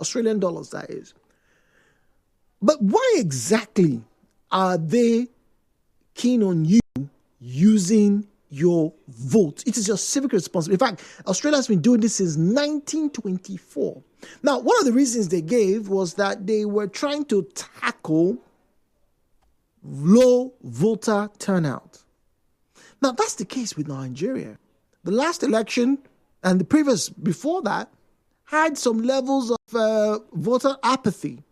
Australian dollars, that is. But why exactly are they keen on you using your vote? It is your civic responsibility. In fact, Australia has been doing this since 1924. Now, one of the reasons they gave was that they were trying to tackle low voter turnout. Now, that's the case with Nigeria. The last election and the previous before that had some levels of voter apathy.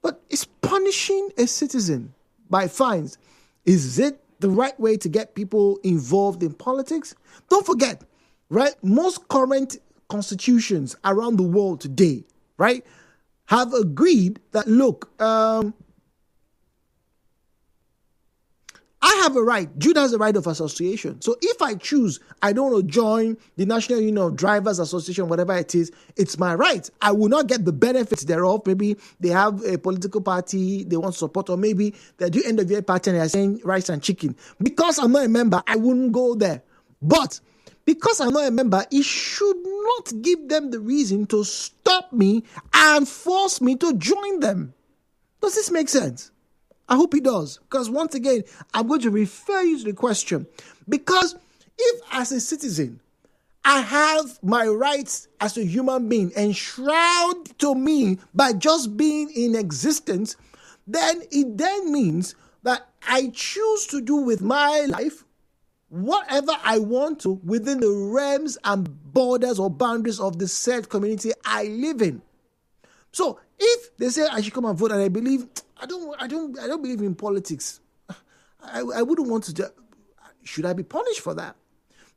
But is punishing a citizen by fines, is it the right way to get people involved in politics? Don't forget, right? Most current constitutions around the world today, right, have agreed that, look, I have a right. Jude has a right of association. So if I choose, I don't want to join the National Union of Drivers Association, whatever it is, it's my right. I will not get the benefits thereof. Maybe they have a political party they want to support, or maybe they do end of year party and they're saying rice and chicken. Because I'm not a member, I wouldn't go there. But because I'm not a member, it should not give them the reason to stop me and force me to join them. Does this make sense? I hope it does. Because once again, I'm going to refer you to the question. Because if as a citizen, I have my rights as a human being enshrouded to me by just being in existence, then it then means that I choose to do with my life whatever I want to within the realms and borders or boundaries of the said community I live in. So if they say I should come and vote, and I believe I don't believe in politics, I wouldn't want to. Should I be punished for that?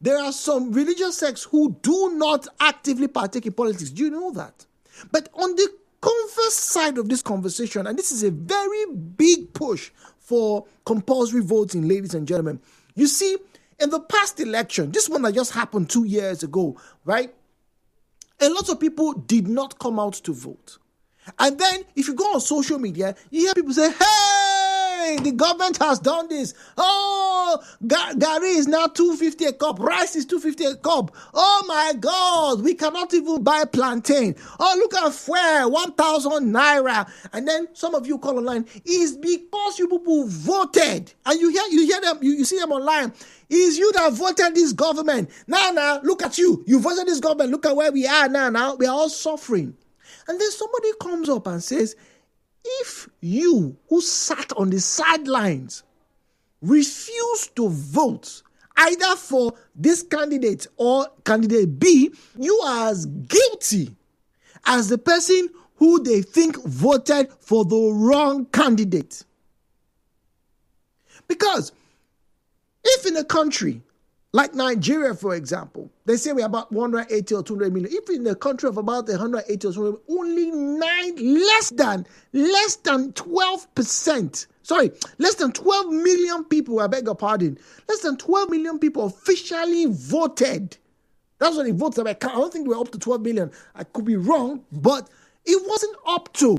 There are some religious sects who do not actively partake in politics. Do you know that? But on the converse side of this conversation, and this is a very big push for compulsory voting, ladies and gentlemen. You see, in the past election, this one that just happened 2 years ago, right? A lot of people did not come out to vote. And then if you go on social media, you hear people say, hey, the government has done this. Oh, Gary is now 250 a cup. Rice is 250 a cup. Oh my God, we cannot even buy plantain. Oh, look at fuel, 1,000 naira. And then some of you call online, it's because you people voted. And you hear them, you see them online. It's you that voted this government. Now, look at you. You voted this government. Look at where we are now. We are all suffering. And then somebody comes up and says, if you who sat on the sidelines refuse to vote either for this candidate or candidate B, you are as guilty as the person who they think voted for the wrong candidate. Because if in a country like Nigeria, for example, they say we're about 180 or 200 million. If in a country of about 180 or 200, only less than 12%, less than 12 million people, I beg your pardon, less than 12 million people officially voted. That's what they voted. I don't think they were up to 12 million. I could be wrong, but it wasn't up to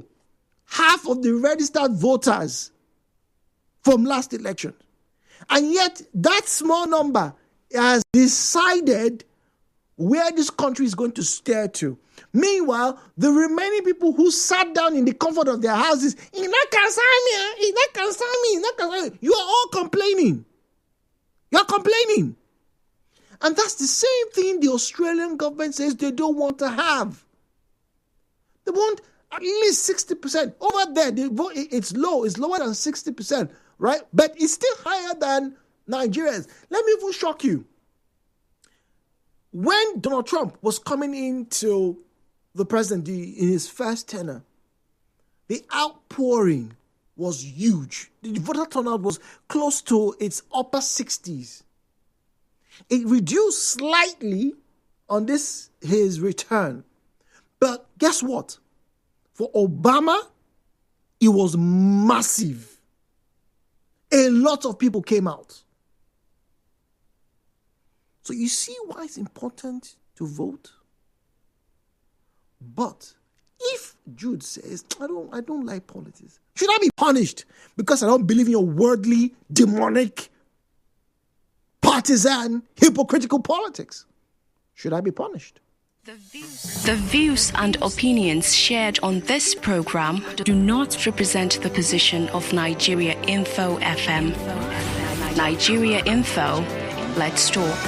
half of the registered voters from last election. And yet, that small number has decided where this country is going to steer to. Meanwhile, the remaining people who sat down in the comfort of their houses, you are all complaining. You're complaining. And that's the same thing the Australian government says they don't want to have. They want at least 60%. Over there, it's low. It's lower than 60%, right? But it's still higher than Nigerians. Let me even shock you. When Donald Trump was coming into the presidency in his first tenure, the outpouring was huge. The voter turnout was close to its upper 60s. It reduced slightly on his return. But guess what? For Obama, it was massive. A lot of people came out. So you see why it's important to vote? But if Jude says, I don't like politics, should I be punished because I don't believe in your worldly, demonic, partisan, hypocritical politics? Should I be punished? The views and opinions shared on this program do not represent the position of Nigeriainfo FM. Nigeriainfo, let's talk.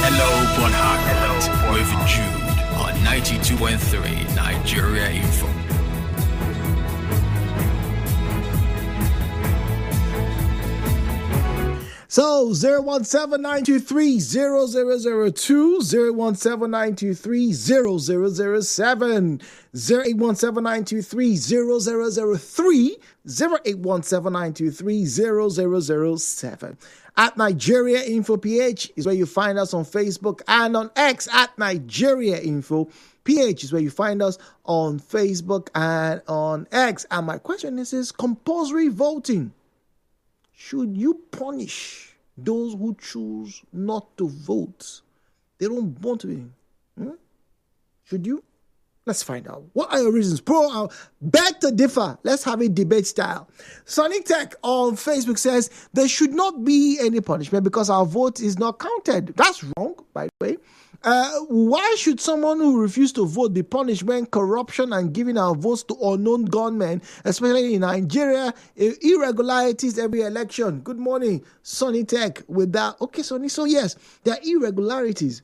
Hello, Bonhart, with Jude on 92.3 Nigeria Info. So 017-923-0002, 017-923-0007, 0817923-0003, 0817923-0007. At Nigeria Info PH is where you find us on Facebook, and on X at Nigeria Info PH is where you find us on Facebook and on X. And my question is compulsory voting. Should you punish those who choose not to vote? They don't want to be. Should you? Let's find out. What are your reasons? Pro, beg to differ. Let's have it debate style. Sonic Tech on Facebook says there should not be any punishment because our vote is not counted. That's wrong, by the way. Why should someone who refused to vote be punished when corruption and giving our votes to unknown gunmen, especially in Nigeria, irregularities every election? Good morning, Sonny Tech, with that. Okay, Sonny, so yes, there are irregularities.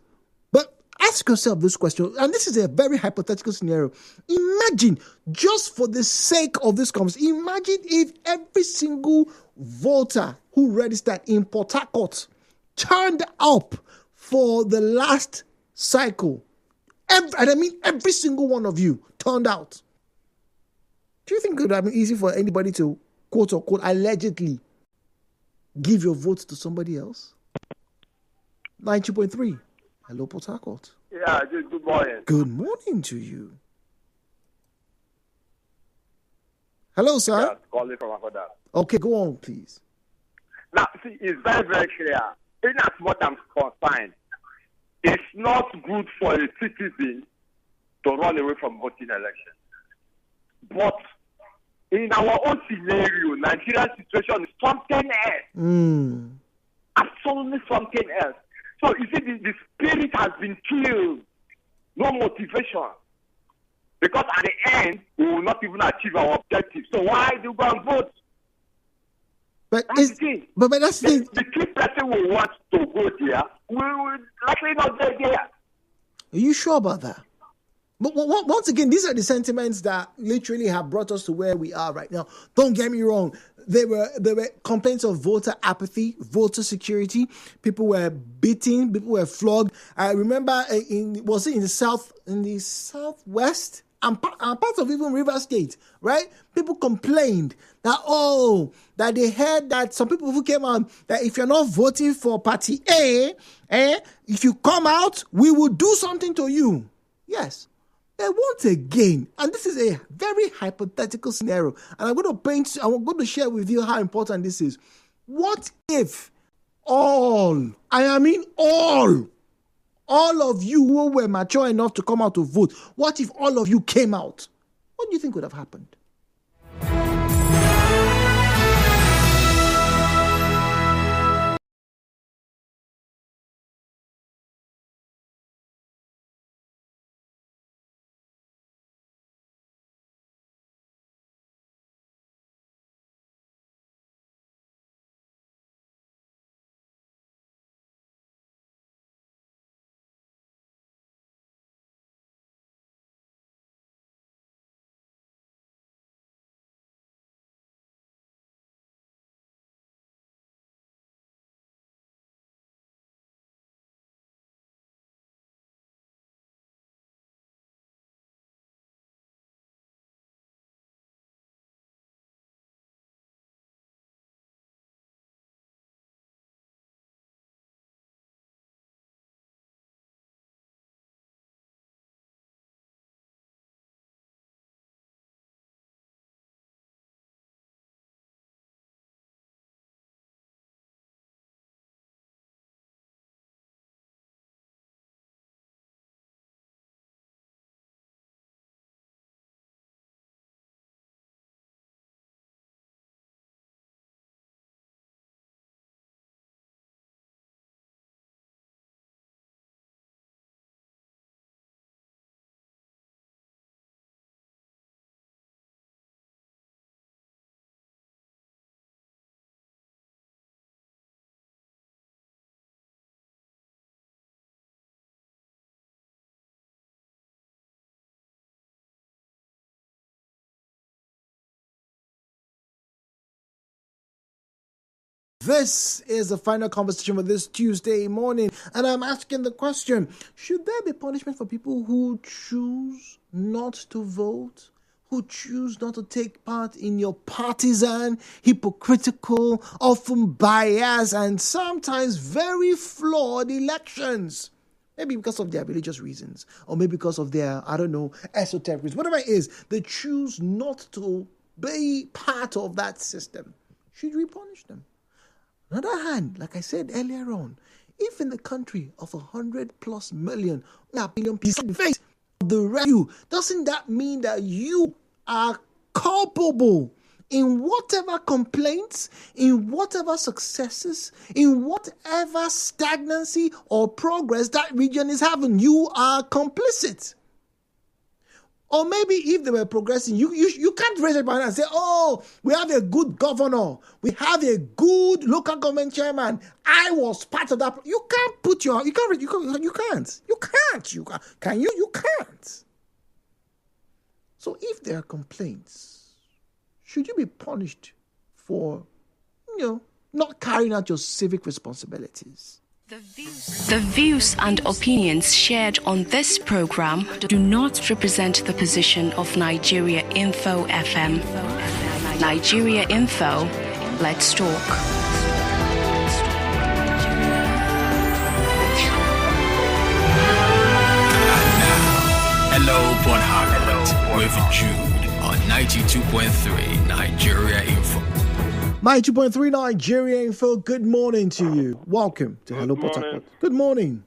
But ask yourself this question, and this is a very hypothetical scenario. Imagine, just for the sake of this conversation, imagine if every single voter who registered in Port Harcourt turned up for the last cycle. Every single one of you turned out. Do you think it would have been easy for anybody to, quote unquote, allegedly give your votes to somebody else? 92.3. Hello, Port Harcourt. Yeah, good morning. Good morning to you. Hello, sir. Yeah, calling from Akoda. Okay, go on, please. Now, see, it's very, very clear. In as much I'm concerned, it's not good for a citizen to run away from voting elections. But in our own scenario, Nigeria's situation is something else. Absolutely something else. So you see, the spirit has been killed. No motivation. Because at the end, we will not even achieve our objective. So why do we go and vote? But that's the thing. But that's the thing. The key person will want to go there will likely not get there. Are you sure about that? But once again, these are the sentiments that literally have brought us to where we are right now. Don't get me wrong. There were complaints of voter apathy, voter security. People were beaten, people were flogged. I remember in the southwest and parts of even River State, right? People complained that they heard that some people who came out that if you're not voting for party A, if you come out, we will do something to you. Yes. And once again, and this is a very hypothetical scenario, and I'm going to share with you how important this is. What if all of you who were mature enough to come out to vote, what if all of you came out? What do you think would have happened? This is the final conversation for this Tuesday morning, and I'm asking the question, should there be punishment for people who choose not to vote? Who choose not to take part in your partisan, hypocritical, often biased, and sometimes very flawed elections? Maybe because of their religious reasons, or maybe because of their, esoteric reasons. Whatever it is, they choose not to be part of that system. Should we punish them? On the other hand, like I said earlier on, if in the country of 100+ million, billion people face the rescue, doesn't that mean that you are culpable in whatever complaints, in whatever successes, in whatever stagnancy or progress that region is having? You are complicit. Or maybe if they were progressing, you can't raise your hand and say, oh, we have a good governor. We have a good local government chairman. I was part of that. You can't put your, you can't. Can you? You can't. So if there are complaints, should you be punished for, not carrying out your civic responsibilities? The views and opinions shared on this program do not represent the position of Nigeriainfo FM. Nigeriainfo, let's talk. Hello, Port Harcourt, with Jude on 92.3 Nigeriainfo. 92.3 Nigeriainfo, good morning to you. Welcome to Hello Port Harcourt. Good morning.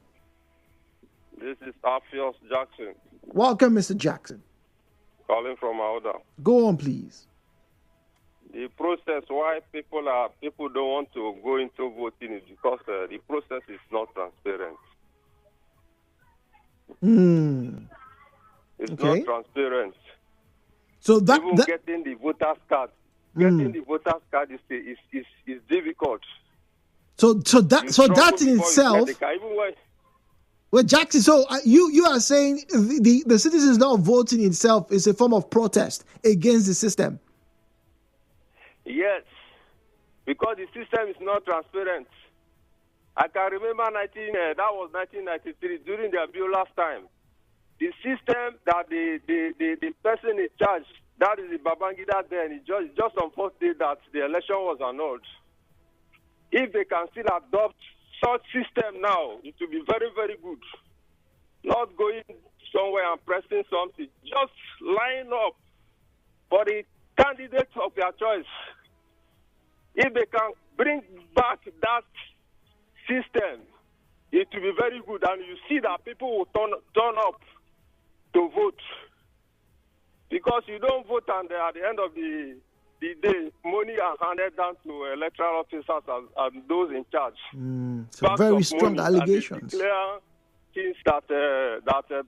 This is Alpheus Jackson. Welcome, Mr. Jackson. Calling from Auda. Go on, please. The process why people don't want to go into voting is because the process is not transparent. It's not transparent. So even getting the voters card. Getting the voters card is difficult. So that in itself. Well, Jackson, so you are saying the citizens not voting itself is a form of protest against the system? Yes, because the system is not transparent. I can remember that was 1993 during the Abiola's time. The system that the person in charge, that is the Babangida then, it's just on first day that the election was annulled. If they can still adopt such system now, it will be very, very good. Not going somewhere and pressing something. Just line up for the candidate of their choice. If they can bring back that system, it will be very good. And you see that people will turn up to vote. Because you don't vote and at the end of the day, money are handed down to electoral officers and those in charge. So very strong allegations. And declare things that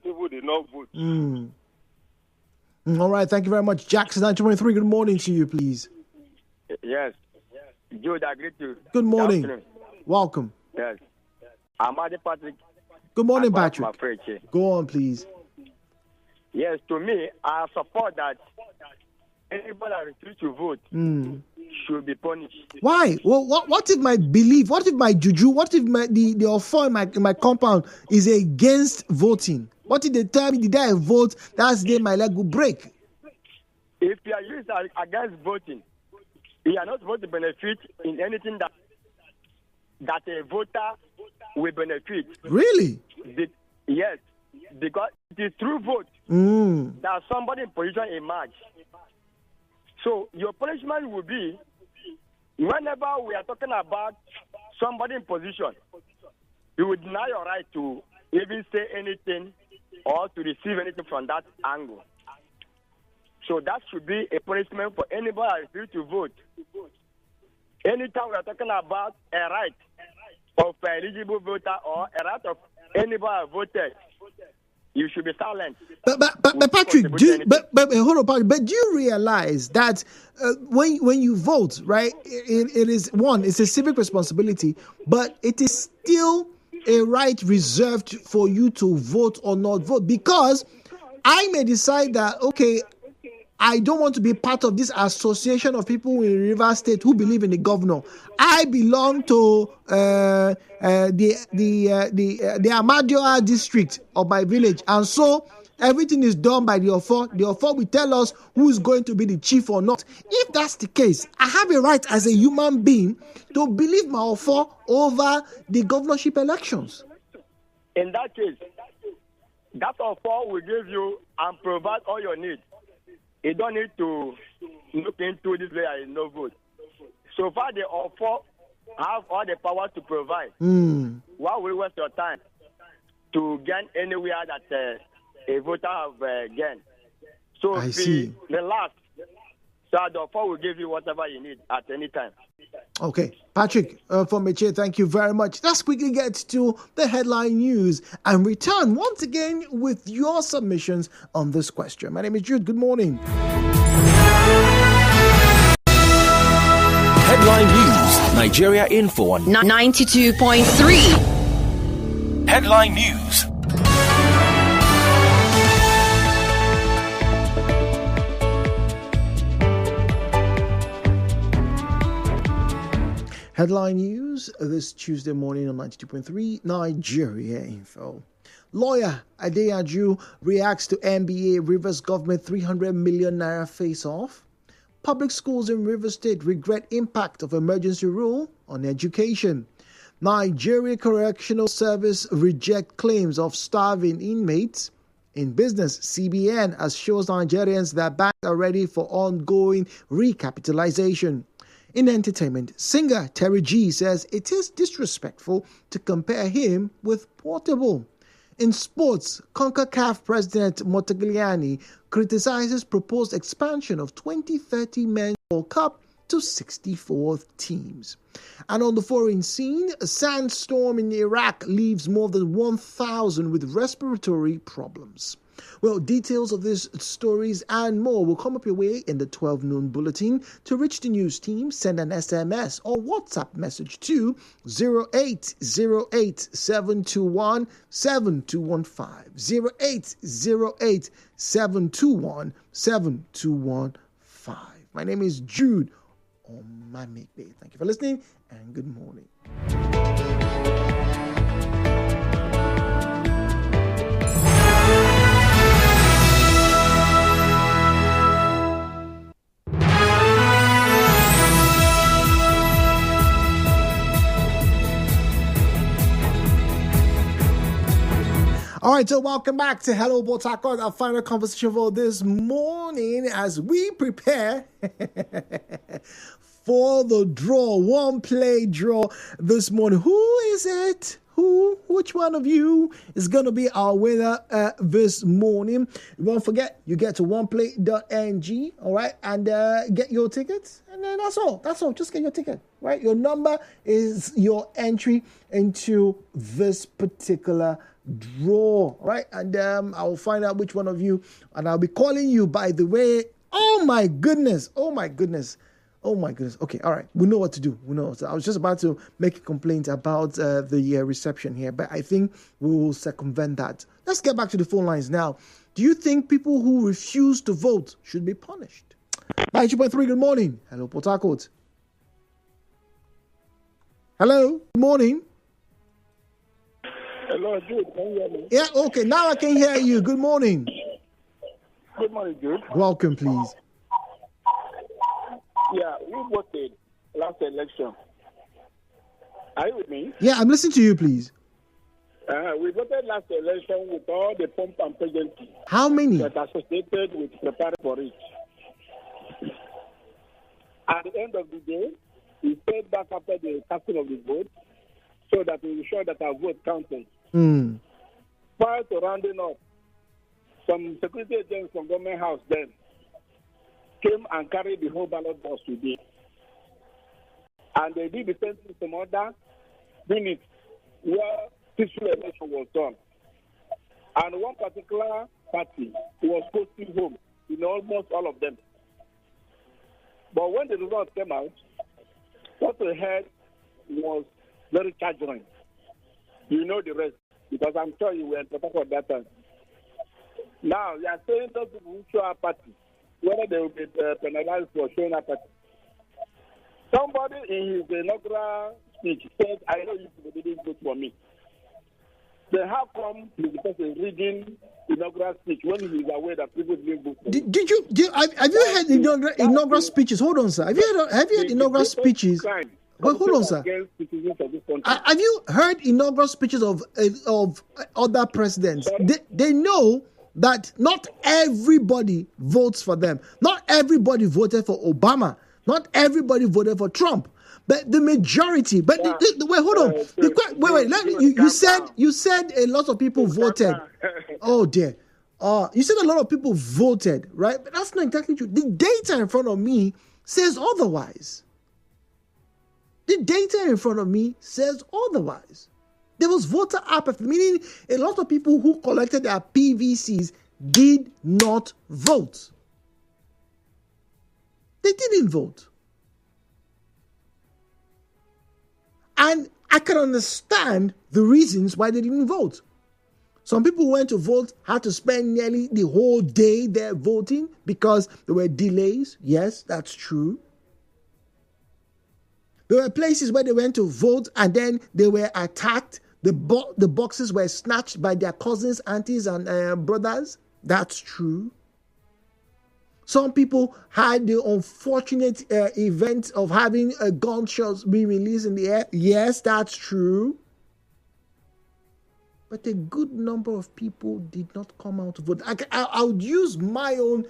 people did not vote. All right, thank you very much. Jackson 923, good morning to you, please. Yes. Jude, I greet you. Good morning. Welcome. Yes. I'm Adi Patrick. Good morning, Patrick. Go on, please. Yes, to me, I support that anybody that refuses to vote should be punished. Why? Well, what if my belief, what if my juju, what if the offer in my compound is against voting? What if they tell me the day I vote, that's the day my leg will break? If you are used against voting, you are not supposed to benefit in anything that a voter will benefit. Really? Yes, because it is through vote that somebody in position emerge. So your punishment will be, whenever we are talking about somebody in position, you will deny your right to even say anything or to receive anything from that angle. So that should be a punishment for anybody that refuses to vote. Anytime we are talking about a right of an eligible voter or a right of anybody who voted, you should be silent. But Patrick, hold on, Patrick. But do you realize that when you vote, right, it is one, it's a civic responsibility, but it is still a right reserved for you to vote or not vote, because I may decide that, okay, I don't want to be part of this association of people in River State who believe in the governor. I belong to the Amadioa district of my village, and so everything is done by the Ofo. The Ofo will tell us who is going to be the chief or not. If that's the case, I have a right as a human being to believe my Ofo over the governorship elections. In that case, that Ofo will give you and provide all your needs. You don't need to look into this layer and no vote. So far, the Ofo have all the power to provide. Why will you waste your time to gain anywhere that a voter have gained? So I see. Relax. So the Ofo will give you whatever you need at any time. Okay, Patrick from Meche, thank you very much. Let's quickly get to the headline news and return once again with your submissions on this question. My name is Jude. Good morning. Headline news, Nigeriainfo on 92.3. Headline news. Headline news this Tuesday morning on 92.3 Nigeriainfo. Lawyer Adeaju reacts to NBA Rivers government 300 million naira face-off. Public schools in Rivers State regret impact of emergency rule on education. Nigeria Correctional Service reject claims of starving inmates. In business, CBN assures Nigerians that banks are ready for ongoing recapitalization. In entertainment, singer Terry G says it is disrespectful to compare him with Portable. In sports, CONCACAF President Motagliani criticizes proposed expansion of 2030 Men's World Cup to 64 teams. And on the foreign scene, a sandstorm in Iraq leaves more than 1,000 with respiratory problems. Well, details of these stories and more will come up your way in the 12 noon bulletin. To reach the news team, send an SMS or WhatsApp message to 0808-721-7215. 0808-721-7215. My name is Jude Omamekbe. Thank you for listening and good morning. All right, so welcome back to Hello Port Harcourt, our final conversation for this morning as we prepare for the draw, one play draw this morning. Who is it? Which one of you is going to be our winner this morning? Don't forget, you get to oneplay.ng, all right, and get your tickets. And then that's all. Just get your ticket, right? Your number is your entry into this particular draw, right? And I will find out which one of you, and I'll be calling you, by the way. Oh my goodness. Okay, all right. We know what to do. I was just about to make a complaint about the reception here, but I think we will circumvent that. Let's get back to the phone lines now. Do you think people who refuse to vote should be punished? 92.3, good morning. Hello, Port Harcourt. Hello, good morning. Hello, Jude. Can you hear me? Yeah, okay. Now I can hear you. Good morning. Good morning, Jude. Welcome, please. Yeah, we voted last election. Are you with me? Yeah, I'm listening to you, please. We voted last election with all the pomp and pageantry. How many? That associated with preparing for it. At the end of the day, we stayed back after the casting of the vote so that we ensure that our vote counted. Prior to rounding up, some security agents from government house then came and carried the whole ballot box today. And they did the same thing to some other units where peaceful election was done. And one particular party was posting home in almost all of them. But when the results came out, what we heard was very charging. You know the rest, because I'm sure you were in Port Harcourt that time. Now, you are saying those people who show our party whether they will be penalized for showing apathy. Somebody in his inaugural speech said, I know you people didn't vote for me. Then how come he's the person reading inaugural speech when he's aware that people didn't vote for him? Have you heard inaugural speeches? Hold on, sir. Have you heard inaugural speeches? Wait, hold on, sir. Have you heard inaugural speeches of other presidents? They know that not everybody votes for them. Not everybody voted for Obama. Not everybody voted for Trump. But the majority. But wait, hold on. You said a lot of people voted. Oh dear. You said a lot of people voted, right? But that's not exactly true. The data in front of me says otherwise. The data in front of me says otherwise. There was voter apathy, meaning a lot of people who collected their PVCs did not vote. They didn't vote. And I can understand the reasons why they didn't vote. Some people who went to vote had to spend nearly the whole day there voting because there were delays. Yes, that's true. There were places where they went to vote and then they were attacked. The boxes were snatched by their cousins, aunties, and brothers. That's true. Some people had the unfortunate event of having gunshots being released in the air. Yes, that's true. But a good number of people did not come out to vote. I would use my own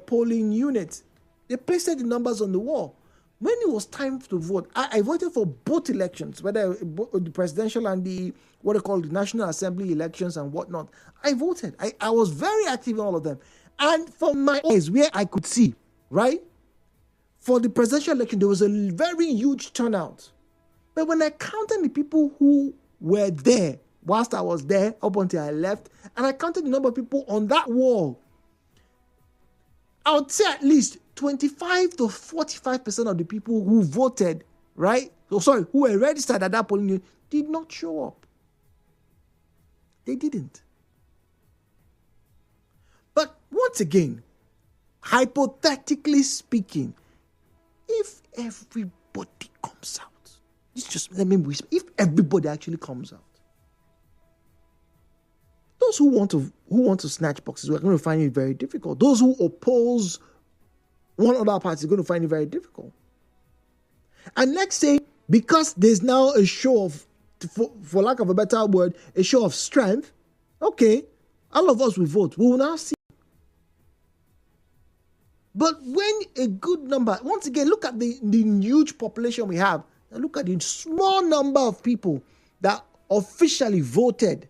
polling unit. They pasted the numbers on the wall. When it was time to vote, I voted for both elections, whether the presidential and the National Assembly elections and whatnot. I voted. I was very active in all of them. And from my eyes, where I could see, right, for the presidential election, there was a very huge turnout. But when I counted the people who were there, whilst I was there, up until I left, and I counted the number of people on that wall, I would say at least 25 to 45% of the people who voted, right, who were registered at that polling unit, did not show up. They didn't. But once again, hypothetically speaking, if everybody comes out, let me whisper, if everybody actually comes out, those who want to snatch boxes are going to find it very difficult. Those who oppose one other party are going to find it very difficult. And let's say, because there's now a show of, for lack of a better word, a show of strength, okay, all of us will vote. We will now see. But when a good number, once again, look at the huge population we have, and look at the small number of people that officially voted.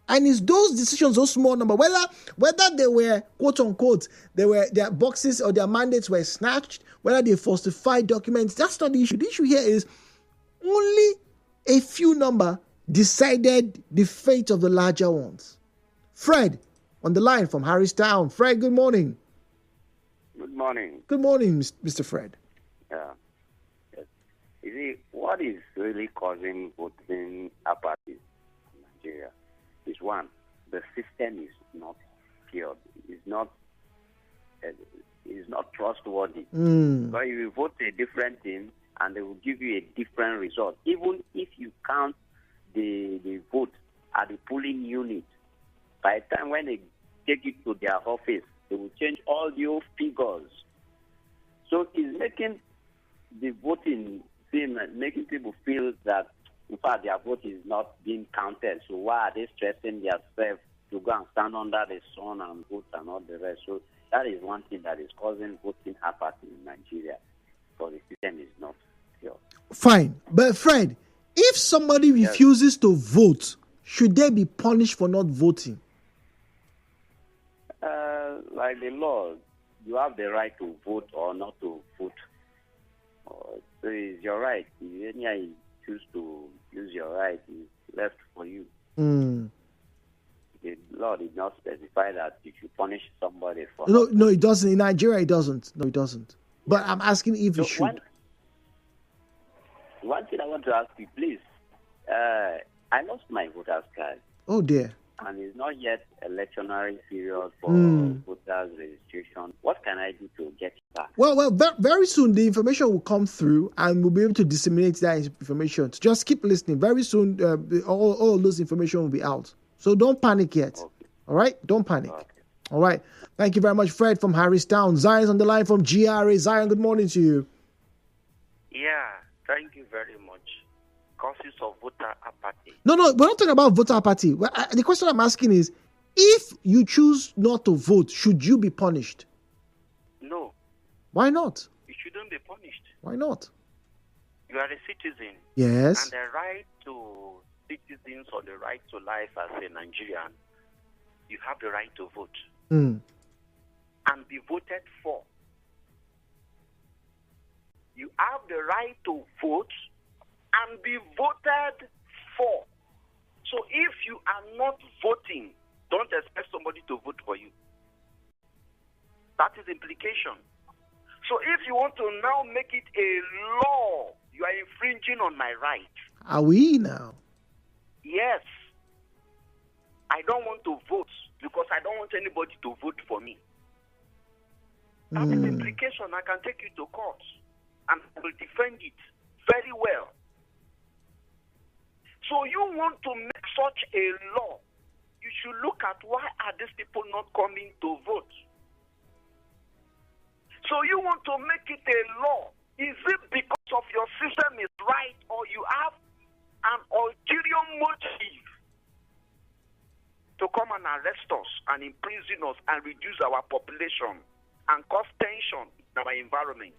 And it's those decisions, those small number, whether they were, quote unquote, their boxes or their mandates were snatched, whether they falsified documents, that's not the issue. The issue here is only a few number decided the fate of the larger ones. Fred, on the line from Harristown. Fred, good morning. Good morning. Good morning, Mr. Fred. Yeah. Yes. You see, what is really causing voting apathy in Nigeria is one, the system is not pure. It's not trustworthy. But if you vote a different thing and they will give you a different result, even if you count the vote at the polling unit, by the time when they take it to their office, they will change all your figures. So it's making the voting thing, making people feel that, in fact, their vote is not being counted. So why are they stressing themselves to go and stand under the sun and vote and all the rest? So that is one thing that is causing voting apathy in Nigeria. So the system is not pure. Fine. But Fred, if somebody refuses to vote, should they be punished for not voting? Like the law, you have the right to vote or not to vote. So it's your right. If you choose to use your right, it's left for you. The law did not specify that you should punish somebody for. No, it doesn't. In Nigeria, it doesn't. No, it doesn't. But I'm asking if it should. One thing I want to ask you, please. I lost my voter's card. Oh dear. and it's not yet electionary period for voters registration. What can I do to get that? Well, very soon the information will come through, and we'll be able to disseminate that information. So just keep listening. Very soon, all those information will be out. So don't panic yet. Okay. All right? Don't panic. Okay. All right. Thank you very much, Fred from Harristown. Zion's on the line from GRA. Zion, good morning to you. Yeah, thank you very much. Causes of voter apathy. No, we're not talking about voter apathy. The question I'm asking is, if you choose not to vote, should you be punished? No. Why not? You shouldn't be punished. Why not? You are a citizen. Yes. And the right to citizens or the right to life as a Nigerian, you have the right to vote. And be voted for. You have the right to vote and be voted for. So if you are not voting, don't expect somebody to vote for you. That is implication. So if you want to now make it a law, you are infringing on my right. Are we now? Yes. I don't want to vote because I don't want anybody to vote for me. That is implication. I can take you to court and I will defend it very well. So you want to make such a law, you should look at why are these people not coming to vote. So you want to make it a law. Is it because of your system is right or you have an ulterior motive to come and arrest us and imprison us and reduce our population and cause tension in our environment?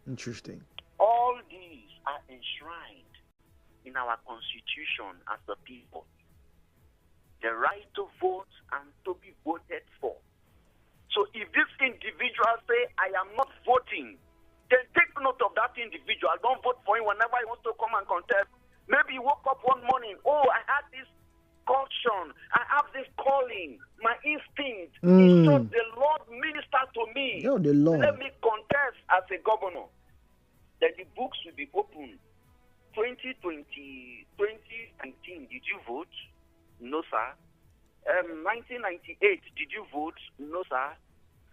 Interesting. All these are enshrined in our constitution as the people. The right to vote and to be voted for. So if this individual say, I am not voting, then take note of that individual. Don't vote for him whenever he wants to come and contest. Maybe he woke up one morning, I had this caution, I have this calling, my instinct is just the Lord minister to me. The Lord. Let me contest as a governor. Then the books will be opened. 2019, did you vote? No, sir. 1998, did you vote? No, sir.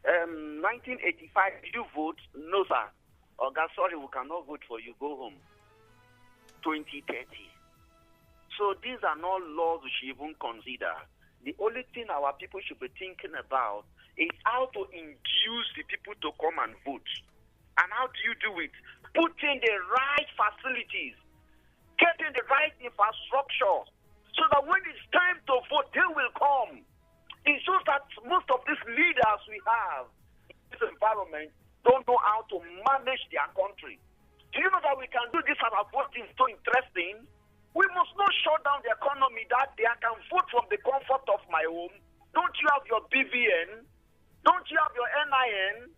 1985, did you vote? No, sir. Oh, God, sorry, we cannot vote for you. Go home. 2030. So these are not laws we should even consider. The only thing our people should be thinking about is how to induce the people to come and vote. And how do you do it? Put in the right facilities. Get in the right infrastructure. So that when it's time to vote, they will come. It's just that most of these leaders we have in this environment don't know how to manage their country. Do you know that we can do this and our vote is so interesting? We must not shut down the economy that day. I can vote from the comfort of my home. Don't you have your BVN? Don't you have your NIN?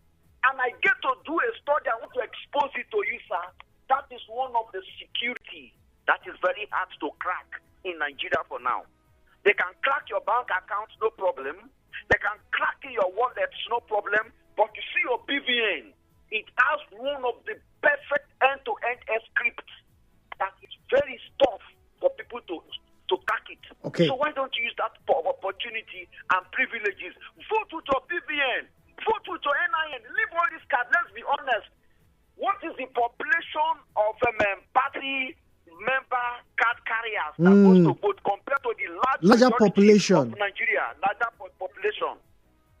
And I get to do a study. I want to expose it to you, sir. That is one of the security that is very hard to crack in Nigeria for now. They can crack your bank accounts, no problem. They can crack in your wallets, no problem. But you see your BVN, it has one of the perfect end-to-end scripts that is very tough for people to crack it. Okay. So why don't you use that opportunity and privileges? Vote with your BVN. Vote with your NIN. Leave all these cards. Let's be honest. What is the population of party member card carriers that goes to vote compared to the larger population of Nigeria? Larger population.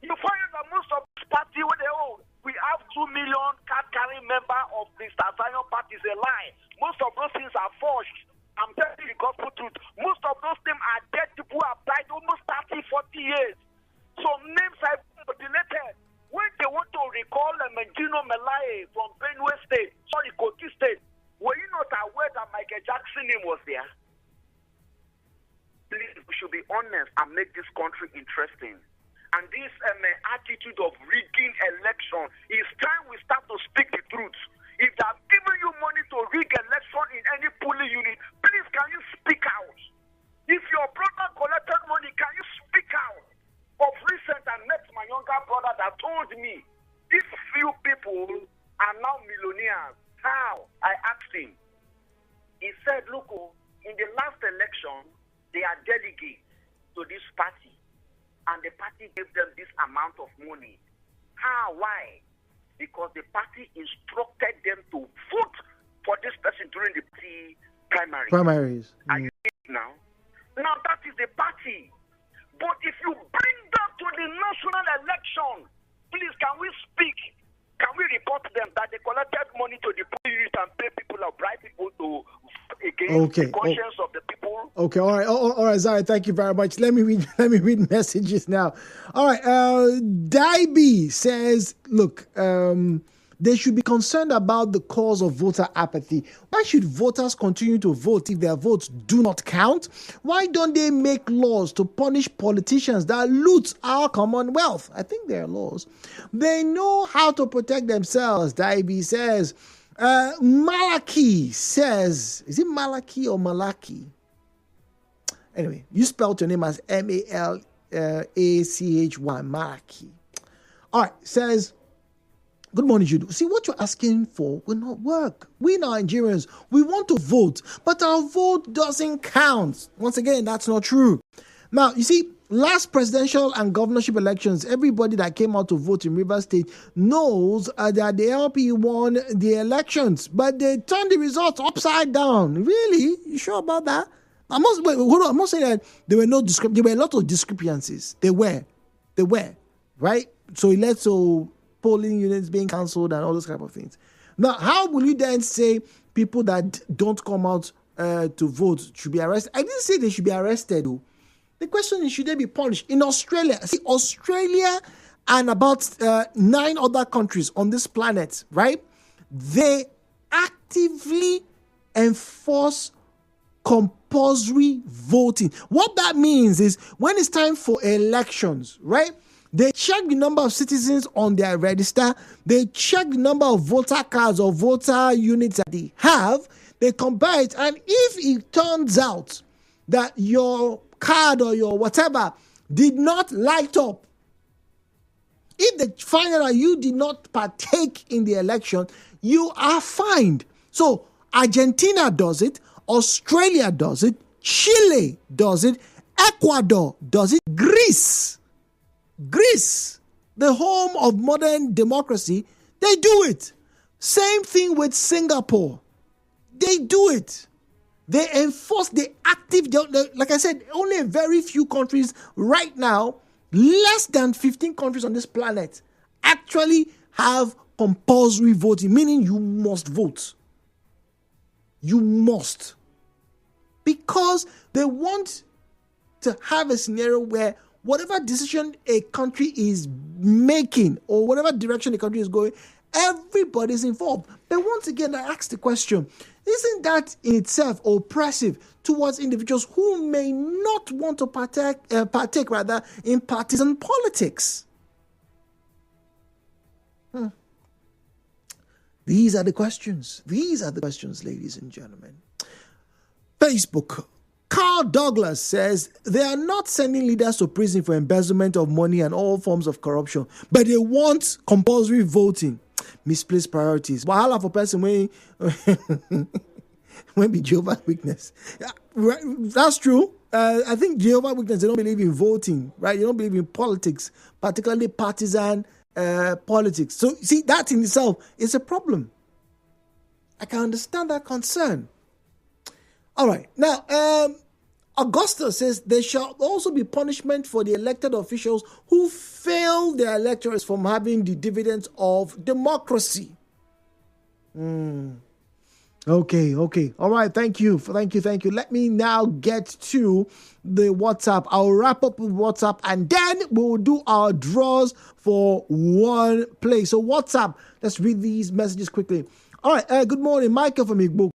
You find that most of this party, we have 2 million card carrying members of the Zion party is a lie. Most of those things are forged. I'm telling you the gospel truth. Most of those things are dead people who have died almost 30, 40 years. So names are deleted. When they want to recall Mengino Melaye from Benue State, Kogi State, were you not aware that Michael Jackson name was there? Please, we should be honest and make this country interesting. And this attitude of rigging election, it's time we start to speak the truth. If they have given you money to rig election in any polling unit, please can you speak out? If your brother collected money, can you speak out? Of recent, I met my younger brother that told me these few people are now millionaires. How? I asked him. He said, look, in the last election, they are delegates to this party, and the party gave them this amount of money. How? Why? Because the party instructed them to vote for this person during the party primaries. Are you seeing it now? Now that is the party. But if you bring that to the national election, please, can we speak? Can we report them that they collected money to the police and pay people or bribe people to vote against the conscience of the people? Okay, all right, Zara, thank you very much. Let me read messages now. All right, Daibi says, look, they should be concerned about the cause of voter apathy. Why should voters continue to vote if their votes do not count? Why don't they make laws to punish politicians that loot our commonwealth? I think there are laws. They know how to protect themselves, Daibi says. Malaki says, is it Malaki or Malaki? Anyway, you spelled your name as Malachy, Malaki. All right, says, good morning, Jude. See, what you're asking for will not work. We Nigerians, we want to vote, but our vote doesn't count. Once again, that's not true. Now, you see, last presidential and governorship elections, everybody that came out to vote in Rivers State knows that the LP won the elections, but they turned the results upside down. Really? You sure about that? I'm not saying that there were there were a lot of discrepancies. They were, right? So it led to polling units being cancelled and all those type of things. Now, how will you then say people that don't come out to vote should be arrested? I didn't say they should be arrested, though. The question is, should they be punished? In Australia, see, Australia and about 9 other countries on this planet, right? They actively enforce compulsory voting. What that means is when it's time for elections, right? They check the number of citizens on their register. They check the number of voter cards or voter units that they have. They compare it. And if it turns out that your card or your whatever did not light up, if they find out that you did not partake in the election, you are fined. So Argentina does it. Australia does it. Chile does it. Ecuador does it. Greece, the home of modern democracy, they do it. Same thing with Singapore. They do it. They enforce the active, like I said, only a very few countries right now, less than 15 countries on this planet, actually have compulsory voting, meaning you must vote. You must. Because they want to have a scenario where whatever decision a country is making or whatever direction the country is going, everybody's involved. But once again, I ask the question, isn't that in itself oppressive towards individuals who may not want to partake in partisan politics? These are the questions. These are the questions, ladies and gentlemen. Facebook. Carl Douglas says they are not sending leaders to prison for embezzlement of money and all forms of corruption, but they want compulsory voting. Misplaced priorities. Wahala for person when be Jehovah's Witness. That's true. I think Jehovah's Witness, they don't believe in voting, right? They don't believe in politics, particularly partisan politics. So, see, that in itself is a problem. I can understand that concern. All right. Now, Augusta says there shall also be punishment for the elected officials who fail their electors from having the dividends of democracy. Okay. All right. Thank you. Let me now get to the WhatsApp. I'll wrap up with WhatsApp and then we'll do our draws for one place. So WhatsApp, let's read these messages quickly. All right. Good morning, Michael from Igbo.